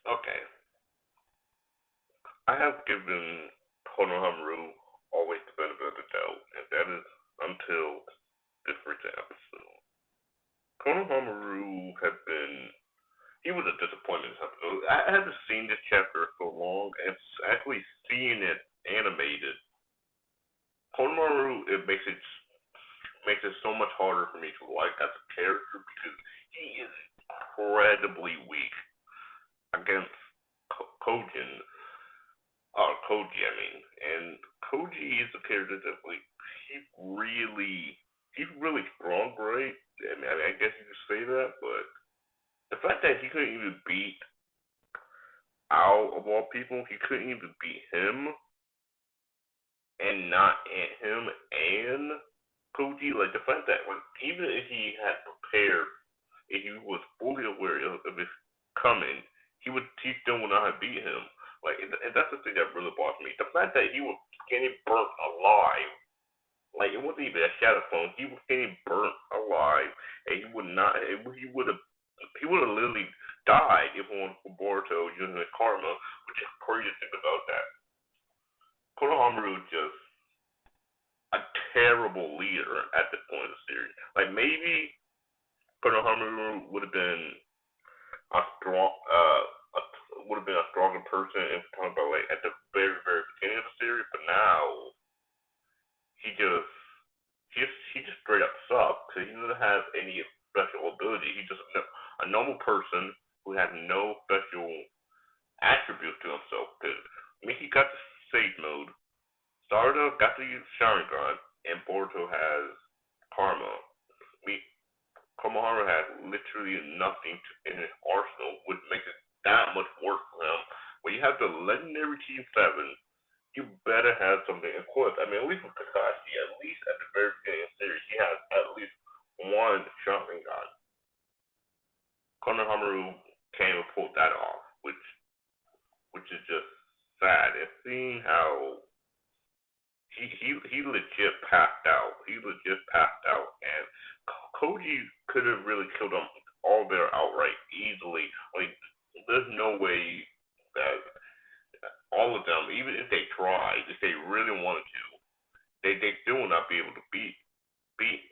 Okay, I have given Konohamaru always the benefit of the doubt, and that is until this recent episode. Konohamaru had been he was a disappointment. I haven't seen this chapter so long, and actually seeing it animated, Konohamaru it makes it so much harder for me to like as a character because he is incredibly weak against Kojin, Koji, I mean, and Koji is a character that like he really he's really strong, right? I guess you could say that, but the fact that he couldn't even beat Ao of all people, he couldn't even beat him and not at him and Koji, like the fact that like even if he had prepared, if he was fully aware of his coming, he still would not have beat him. Like and that's the thing that really bothers me. The fact that he was getting burnt alive, like it wasn't even a shadow clone. He was getting burnt alive, and he would not. He would have literally died if it wasn't for Boruto using the karma, which is crazy to think about that. Konohamaru is just a terrible leader at this point in the series. Like maybe Konohamaru would have been a strong a, would have been a stronger person if talking about like at the very beginning of the series, but now he just he just straight up sucks. He doesn't have any special ability. He's just a normal person who has no special attributes to himself. Cause I mean he got the sage mode. Sarda got to use Sharingan, and Boruto has Karma. I mean, Konohamaru has literally nothing in his arsenal, which makes it that much worse for him. When you have the legendary Team 7, you better have something equipped. I mean, at least with Kakashi, at least at the very beginning of the series, he has at least one Sharingan. Konohamaru can't even pull that off, which is just sad. And seeing how he legit passed out. He legit passed out, and Koji could have really killed them all there outright easily. Like, there's no way that all of them, even if they tried, if they really wanted to, they still would not be able to beat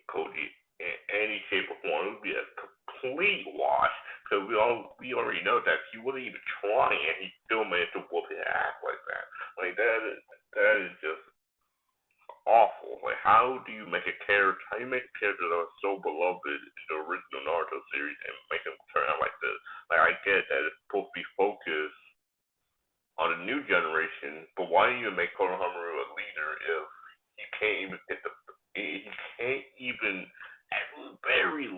Koji in any shape or form. It would be a complete wash because we already know that he wasn't even trying, and he still managed to whoop his ass like that. Like that is just awful. Like, how do you make a character? How do you make a character that was so beloved in the original Naruto series and make him turn out like this? Like, I get that it's supposed to be focused on the new generation, but why do you make Konohamaru a leader if he can't even get the he can't even at barely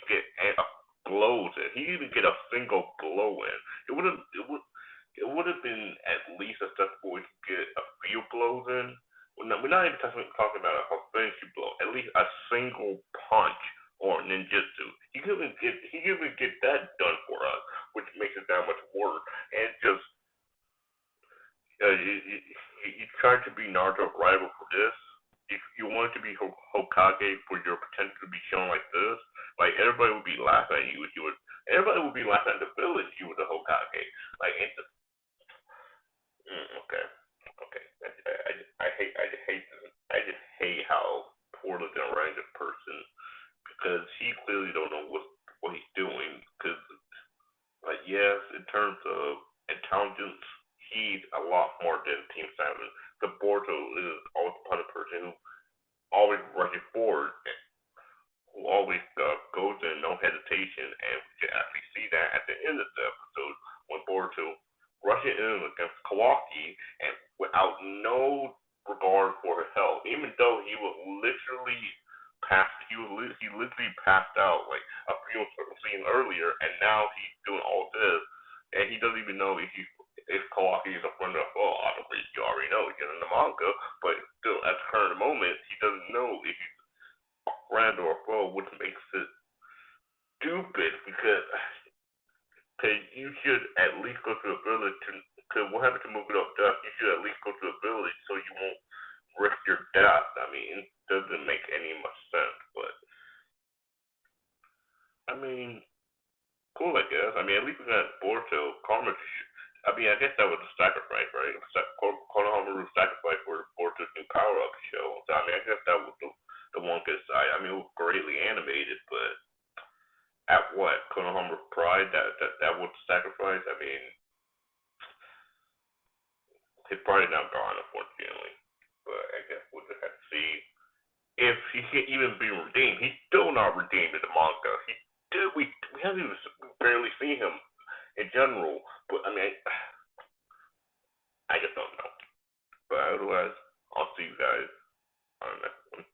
get a blows in. He didn't even get a single blow in. It would have been at least acceptable to get a few blows in. We're not even talking about a fancy blow. At least a single punch or ninjutsu. He could even get that done for us, which makes it that much worse. And just you trying to be Naruto's rival for this. If you wanted to be Hokage for your potential to be shown like this, like everybody would be laughing at you if you were. Everybody would be laughing at the village if you were the Hokage. Like it's just, okay, okay. I just hate how poorly they're running this person because he clearly don't know what he's doing. Because like yes, in terms of intelligence, he's a lot more than Team Seven. The Boruto is always the kind of person who always rushes forward, who always goes in no hesitation, and we can actually see that at the end of the episode when Boruto rushes in against Kawaki and without no regard for his health, even though he literally passed out like a few scenes earlier, and now he's doing all this, and he doesn't even know if Kawaki is a friend or foe. Obviously, you already know he's in the manga, but still, at the current moment, he doesn't know if he's a friend or a foe, which makes it stupid because you should at least go to a village to. Because what happened to moving up death? You should at least go to a village so you won't risk your death. I mean, it doesn't make any much sense. But I mean, cool, I guess. I mean, at least we got Boruto, Karma. I mean, I guess that was a sacrifice, right? Konohamaru sacrifice for Boruto's new power up show. So, I mean, I guess that was the one good side. I mean, it was greatly animated, but at what? Konohamaru pride? That was the sacrifice? I mean, his pride is now gone, unfortunately. But I guess we'll just have to see if he can even be redeemed. He's still not redeemed in the manga. We haven't even barely seen him in general. But I mean, I just don't know. But otherwise, I'll see you guys on the next one.